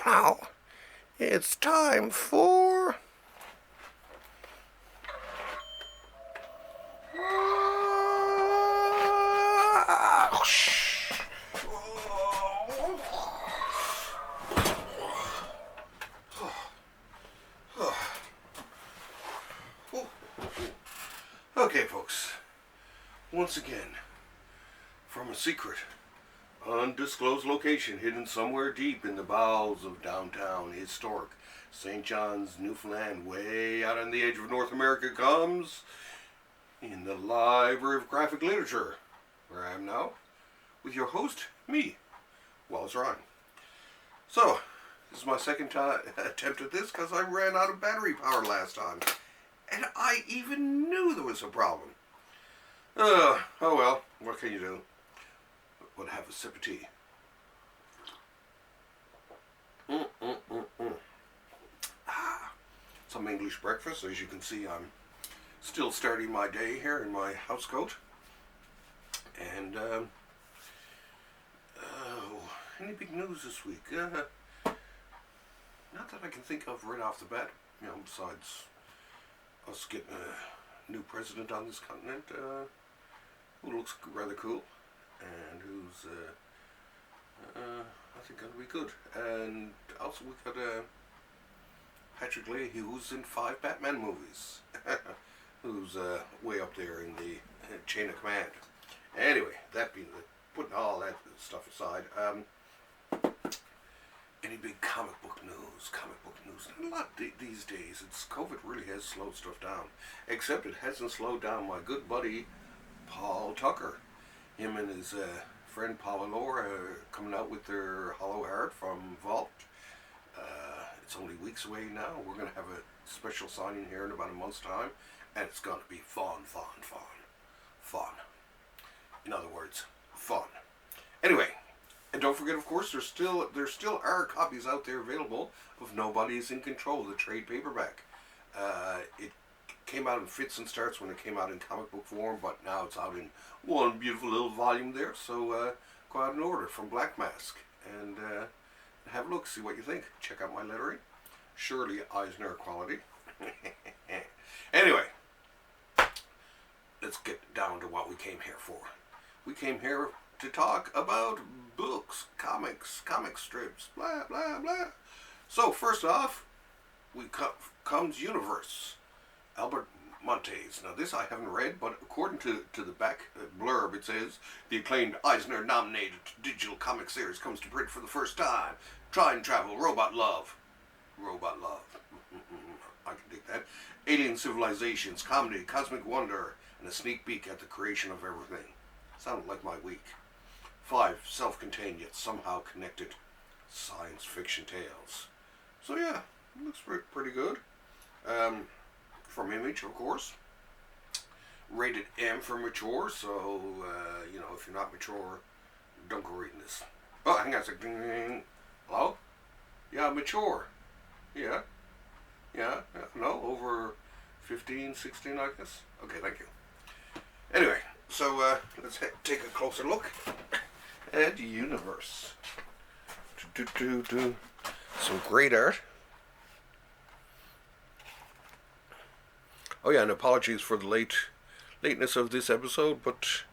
now it's time for... Okay, folks, once again, from a secret, undisclosed location hidden somewhere deep in the bowels of downtown historic St. John's, Newfoundland, way out on the edge of North America, comes in the Library of Graphic Literature, where I am now with your host, me, Wallace Ryan. So, this is my second attempt at this because I ran out of battery power last time. And I even knew there was a problem. Oh well, what can you do? But have a sip of tea. Some English breakfast. As you can see, I'm still starting my day here in my housecoat. And, any big news this week? Not that I can think of right off the bat, besides us getting a new president on this continent, who looks rather cool, and who's, I think, going to be good. And also we got Patrick Leahy, who's in 5 Batman movies, who's way up there in the chain of command. Anyway, that being putting all that stuff aside, any big comic book news, a lot these days. COVID really has slowed stuff down, except it hasn't slowed down my good buddy Paul Tucker. Him and his friend Paul and Laura are coming out with their Hollow Heart from Vault. It's only weeks away now. We're going to have a special signing here in about a month's time, and it's going to be fun. In other words, fun. Anyway, and don't forget, of course, there still are copies out there available of Nobody's in Control, the trade paperback. It came out in fits and starts when it came out in comic book form, but now it's out in one beautiful little volume there. So go out and order from Black Mask and have a look, see what you think. Check out my lettering. Surely Eisner quality. Anyway, let's get down to what we came here for. We came here to talk about books, comics, comic strips, blah, blah, blah. So, first off, comes Universe, Albert Montey's. Now, this I haven't read, but according to the back blurb, it says, the acclaimed Eisner-nominated digital comic series comes to print for the first time. Time travel, robot love. Robot love. I can dig that. Alien civilizations, comedy, cosmic wonder, and a sneak peek at the creation of everything. Sounded like my week. 5 self-contained yet somehow connected science fiction tales. So yeah, it looks pretty good. From Image, of course. Rated M for mature, so if you're not mature, don't go reading this. Oh, hang on a second. Ding, ding, ding. Hello? Yeah, mature. Yeah. No, over 15, 16, I guess. Okay, thank you. Anyway, so let's take a closer look at Universe. Some great art. Oh yeah, and apologies for the lateness of this episode, but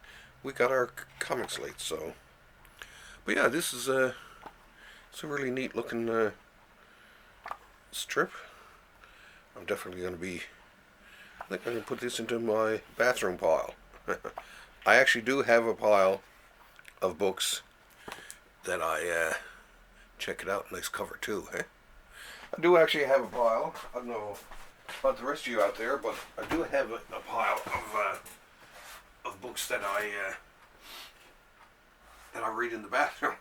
we got our comics late, so. But yeah, this is it's a really neat looking strip. I'm definitely going to be, I think I'm going to put this into my bathroom pile. I actually do have a pile of books that I, check it out, nice cover too, eh? I do actually have a pile, I don't know about the rest of you out there, but I do have a pile of books that I read in the bathroom.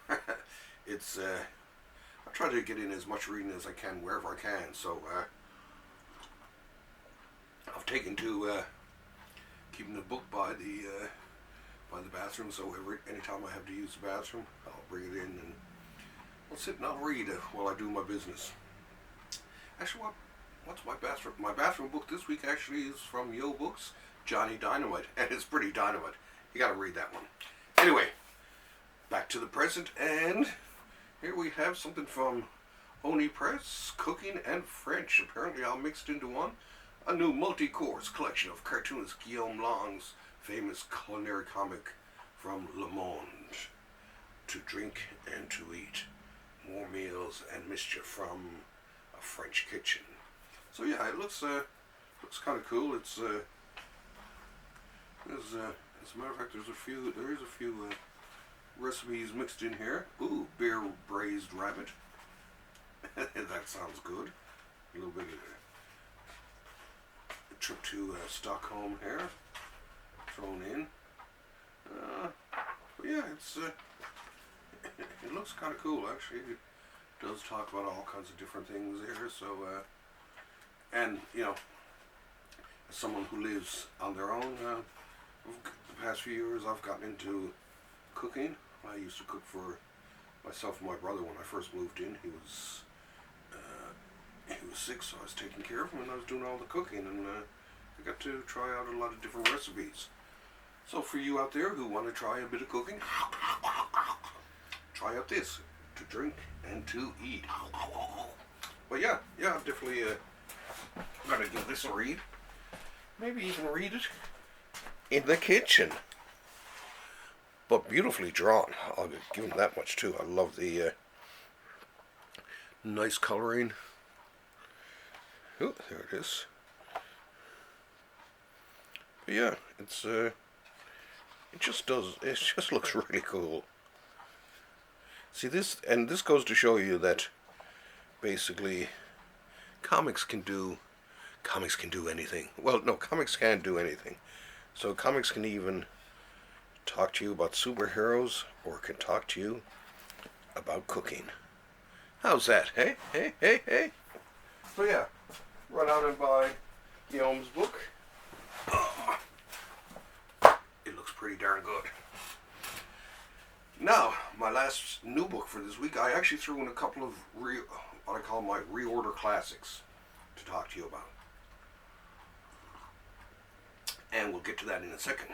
It's, I try to get in as much reading as I can wherever I can, so, I've taken to, keeping the book by the bathroom, so anytime I have to use the bathroom, I'll bring it in and I'll sit and I'll read while I do my business. Actually, what's my bathroom? My bathroom book this week actually is from Yoe Books, Johnny Dynamite, and it's pretty dynamite. You gotta read that one. Anyway, back to the present, and here we have something from Oni Press, Cooking and French, apparently all mixed into one. A new multi-course collection of cartoonist Guillaume Long's famous culinary comic from Le Monde. To drink and to eat. More meals and mischief from a French kitchen. So yeah, it looks kind of cool. It's as a matter of fact, there is a few recipes mixed in here. Ooh, beer braised rabbit. That sounds good. A little bit of a trip to Stockholm here thrown in. But yeah, it looks kind of cool actually. It does talk about all kinds of different things here. So, and you know, as someone who lives on their own, the past few years I've gotten into cooking. I used to cook for myself and my brother when I first moved in. He was sick, so I was taking care of him, and I was doing all the cooking, and I got to try out a lot of different recipes. So for you out there who want to try a bit of cooking, try out this, to drink and to eat. But yeah, I'm definitely gonna give this a read. Maybe even read it in the kitchen. But beautifully drawn. I'll give them that much too. I love the nice coloring. Oh, there it is. But yeah, it just looks really cool. See this, and this goes to show you that basically comics can do anything. Well, no, comics can't do anything. So comics can even talk to you about superheroes, or can talk to you about cooking. How's that? Hey? So yeah, run out and buy Guillaume's book. It looks pretty darn good. Now, my last new book for this week, I actually threw in a couple of what I call my reorder classics to talk to you about. And we'll get to that in a second.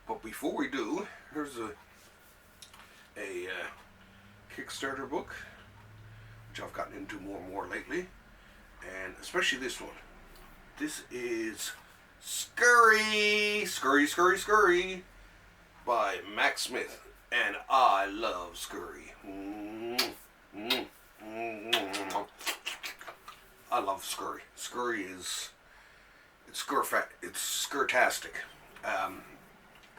But before we do, here's a Kickstarter book, which I've gotten into more and more lately, and especially this one. This is Scurry by Max Smith, and I love Scurry. I love Scurry. Scurry is it's Scurtastic.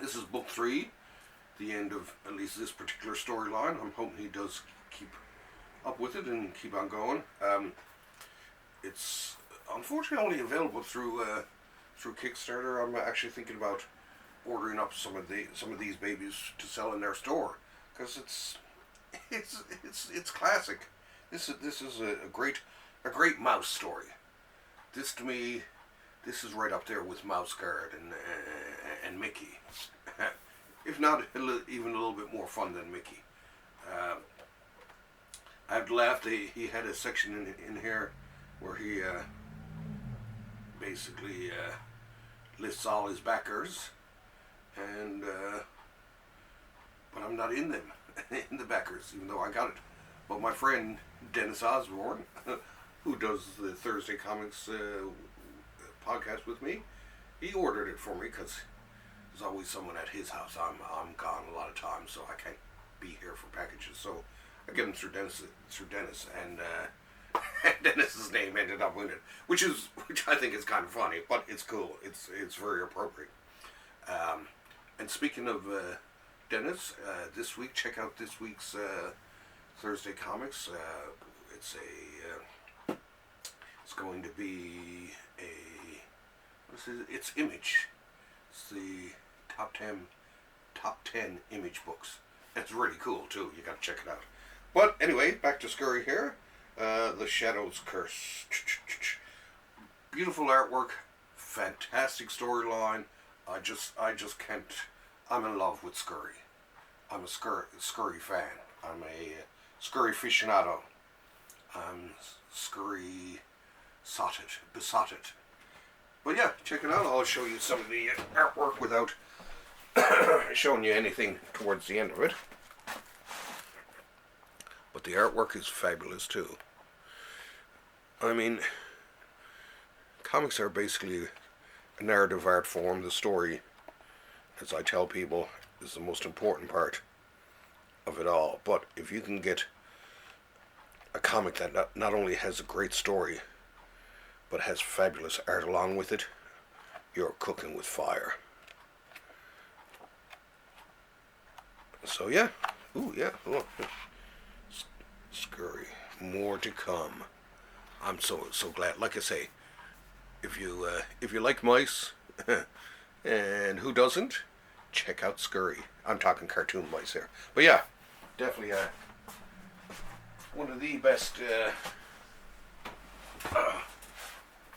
This is book 3, the end of at least this particular storyline. I'm hoping he does keep up with it and keep on going. It's unfortunately only available through Kickstarter. I'm actually thinking about ordering up some of these babies to sell in their store, because it's classic. This is a great mouse story. This, to me, this is right up there with Mouse Guard and Mickey, if not even a little bit more fun than Mickey. I have to laugh. He had a section in here where he basically lists all his backers, and but I'm not in them, in the backers, even though I got it. But my friend Dennis Osborne, who does the Thursday Comics podcast with me, he ordered it for me, because there's always someone at his house. I'm gone a lot of times, so I can't be here for packages. So I get them through Dennis, and Dennis's name ended up in it, which I think is kind of funny, but it's cool. It's very appropriate. And speaking of Dennis, this week, check out this week's Thursday Comics. It's going to be it's Image. It's the top 10 Image books. It's really cool too. You got to check it out. But anyway, back to Scurry here. The Shadow's Curse. Beautiful artwork, fantastic storyline. I just can't. I'm in love with Scurry. I'm a Scurry fan. I'm a Scurry aficionado. I'm Scurry besotted. But yeah, check it out. I'll show you some of the artwork without showing you anything towards the end of it. But but the artwork is fabulous too. I mean, comics are basically a narrative art form. The story, as I tell people, is the most important part of it all. But if you can get a comic that not only has a great story, but has fabulous art along with it, you're cooking with fire. So yeah, ooh yeah, oh. Scurry, more to come. I'm so glad. Like I say, if you like mice, and who doesn't, check out Scurry. I'm talking cartoon mice here, but yeah, definitely one of the best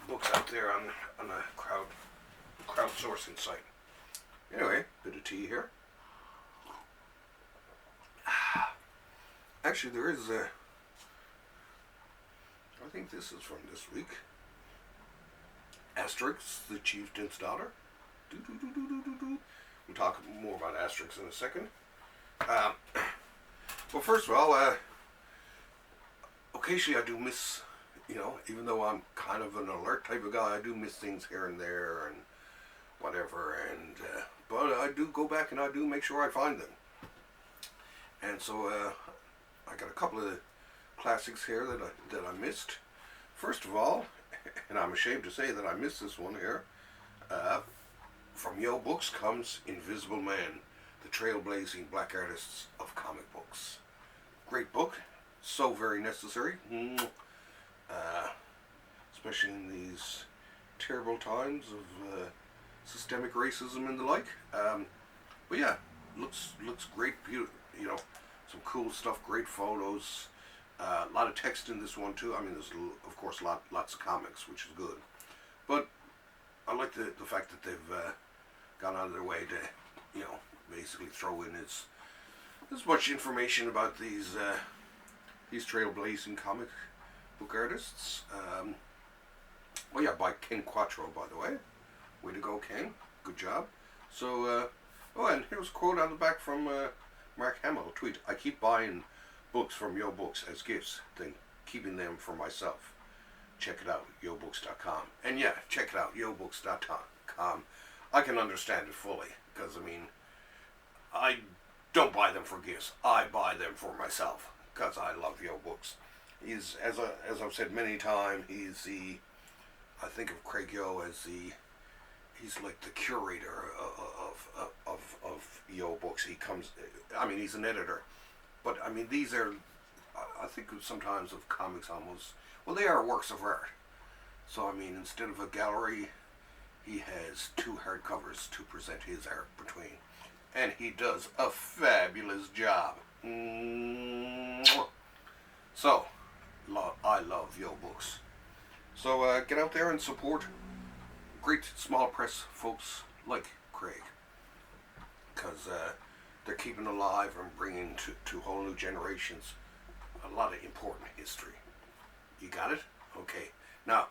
books out there on a crowdsourcing site. Anyway, bit of tea here. Actually, there is I think this is from this week. Asterix, the Chieftains' daughter. We'll talk more about Asterix in a second. Well, first of all, occasionally I do miss, even though I'm kind of an alert type of guy, I do miss things here and there and whatever. And but I do go back and I do make sure I find them. And so I got a couple of classics here that I missed. First of all, and I'm ashamed to say that I missed this one here, from Yoe Books comes Invisible Man, the Trailblazing Black Artists of Comic Books. Great book, so very necessary, especially in these terrible times of systemic racism and the like. But yeah, looks great, some cool stuff, great photos, a lot of text in this one too. I mean, there's of course lots of comics, which is good, but I like the fact that they've gone out of their way to, basically throw in as much information about these trailblazing comic book artists. Well, yeah, by Ken Quattro, by the way. Way to go, Ken. Good job. So, and here's a quote on the back from Mark Hamill. Tweet: I keep buying books from Yoe Books as gifts, then keeping them for myself. Check it out, yoebooks.com. And yeah, check it out, yoebooks.com. I can understand it fully, because, I mean, I don't buy them for gifts. I buy them for myself, because I love Yoe Books. He's, as I've said many times, I think of Craig Yoe as he's like the curator of Yoe Books. He's an editor, but I mean, these are, I think sometimes of comics almost, well, they are works of art. So I mean, instead of a gallery, he has 2 hardcovers to present his art between, and he does a fabulous job. So, I love Yoe Books. So get out there and support great small press folks like Craig, because they're keeping alive and bringing to whole new generations a lot of important history. You got it? Okay. Now,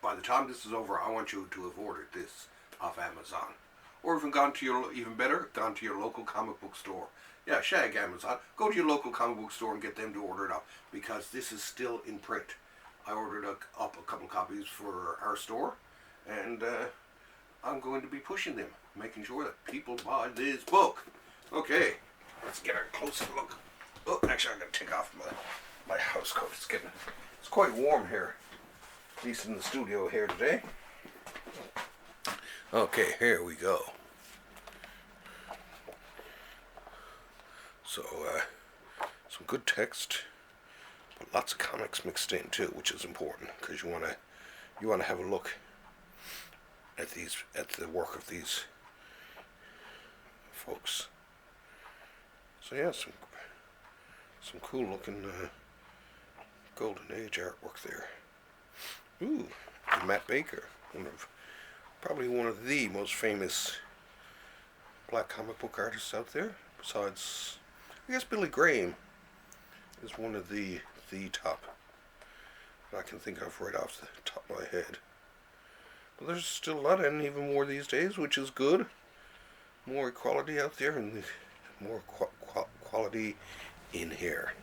by the time this is over, I want you to have ordered this off Amazon, or even gone to your local comic book store. Yeah, shag Amazon. Go to your local comic book store and get them to order it up, because this is still in print. I ordered up a couple copies for our store, and I'm going to be pushing them, making sure that people buy this book. Okay, let's get a closer look. Oh, actually, I'm going to take off my house coat. It's quite warm here, at least in the studio here today. Okay, here we go. So, some good text, but lots of comics mixed in too, which is important, because you want to have a look at the work of these folks. So yeah, some cool looking Golden Age artwork there. Ooh, Matt Baker, probably one of the most famous black comic book artists out there. Besides, I guess Billy Graham is one of the top that I can think of right off the top of my head. But there's still a lot, and even more these days, which is good. More equality out there, and more quality in here.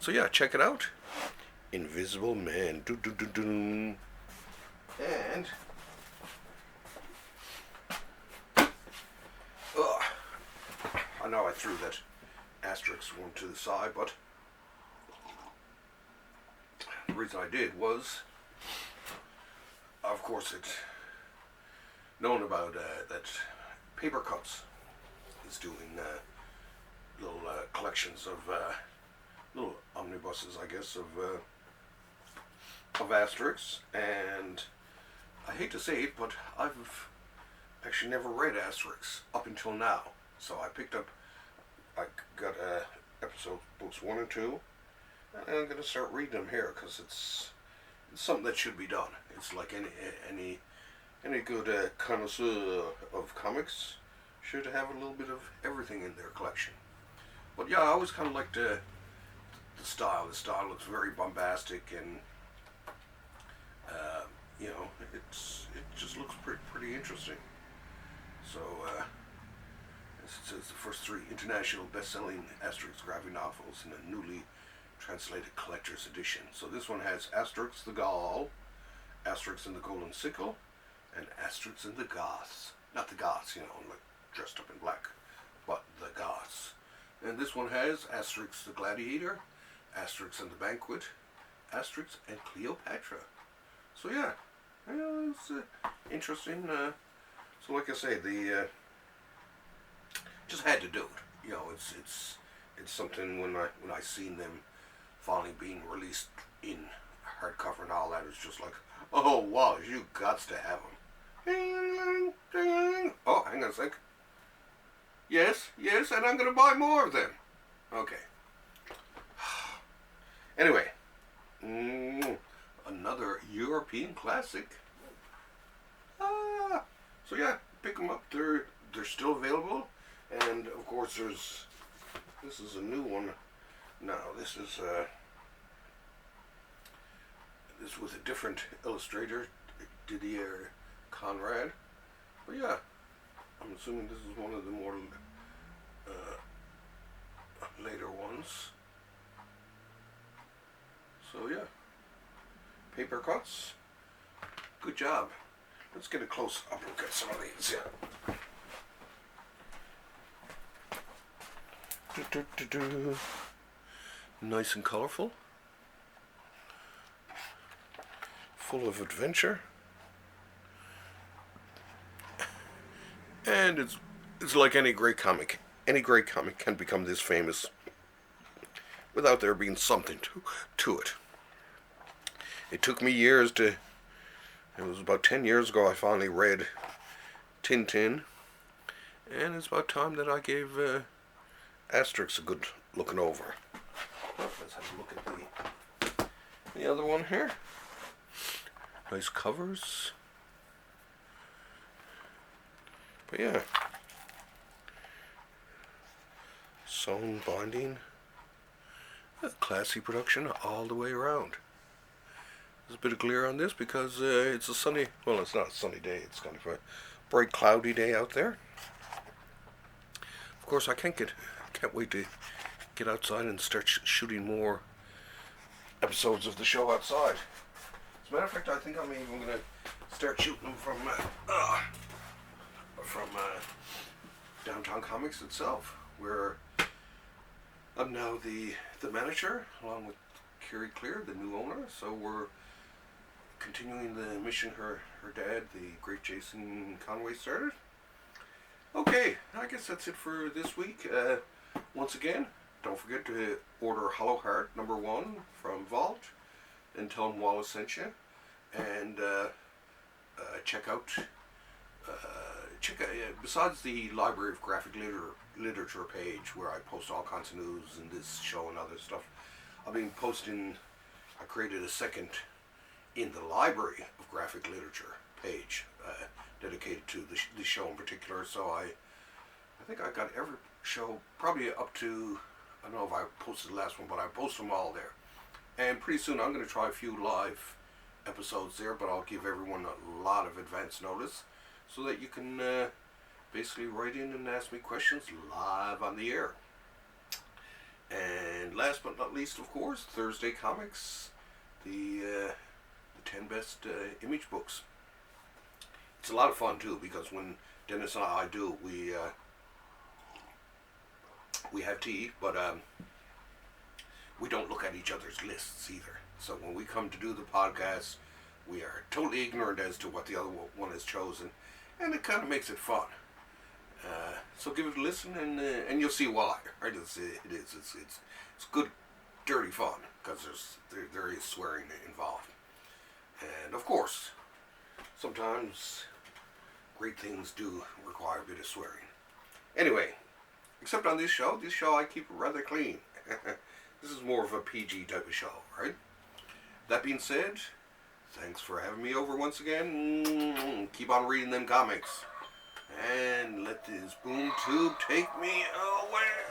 So yeah, check it out. Invisible Man. Doo -doo -doo -doo. And I know I threw that Asterix one to the side, but the reason I did was, of course, it's known about that Papercutz is doing little collections of little omnibuses, I guess, of Asterix, and I hate to say it, but I've actually never read Asterix up until now. So I got episode books 1 and 2, and I'm going to start reading them here because it's something that should be done. It's like any good connoisseur of comics should have a little bit of everything in their collection. But yeah, I always kind of liked the style. The style looks very bombastic, and you know, it just looks pretty interesting. So it's the first 3 international best-selling Asterix graphic novels in a newly translated collector's edition. So this one has Asterix the Gaul, Asterix and the Golden Sickle, and Asterix and the Goths. Not the Goths, you know, like dressed up in black, but the Goths. And this one has Asterix the Gladiator, Asterix and the Banquet, Asterix and Cleopatra. So yeah, it's interesting. So like I say, just had to do it. You know, it's something when I seen them finally being released in hardcover and all that, it's just like, oh wow, you gots to have them. Ding, ding. Oh, hang on a sec. Yes, and I'm gonna buy more of them. Okay. Anyway, another European classic. So yeah, pick them up. They're still available, and of course this is a new one. Now this is with a different illustrator, Didier Conrad. But yeah, I'm assuming this is one of the more later ones. So yeah, Papercutz, good job. Let's get a close up look at some of these. Yeah. Nice and colorful, full of adventure, and it's like any great comic. Any great comic can become this famous without there being something to it. It took me years to. It was about 10 years ago I finally read Tintin, and it's about time that I gave Asterix a good looking over. Well, let's have a look at the other one here. Nice covers. But yeah, sewn binding, classy production all the way around. There's a bit of glare on this because it's a sunny, well, it's not a sunny day, it's kind of a bright cloudy day out there. Of course, I can't wait to get outside and start shooting more episodes of the show outside. As a matter of fact, I think I'm even going to start shooting them from Downtown Comics itself, where I'm now the manager, along with Carrie Clear, the new owner. So we're continuing the mission her dad, the great Jason Conway, started. Okay, I guess that's it for this week. Once again, don't forget to order Hollow Heart #1 from Vault and tell them Wallace sent you. And check out, besides the Library of Graphic Literature page where I post all kinds of news and this show and other stuff, I've been posting, I created a second in the Library of Graphic Literature page dedicated to the show in particular. So I think I got every show probably up to, I don't know if I posted the last one, but I post them all there. And pretty soon I'm going to try a few live episodes there, but I'll give everyone a lot of advance notice so that you can basically write in and ask me questions live on the air. And last but not least, of course, Thursday Comics, the 10 best image books. It's a lot of fun too, because when Dennis and I do, we have tea, but we don't look at each other's lists either. So when we come to do the podcast, we are totally ignorant as to what the other one has chosen, and it kind of makes it fun. So give it a listen, and you'll see why. Right? It's good, dirty fun, because there is swearing involved, and of course, sometimes great things do require a bit of swearing. Anyway, except on this show I keep it rather clean. This is more of a PG type of show, right? That being said, thanks for having me over once again. Keep on reading them comics. And let this boom tube take me away.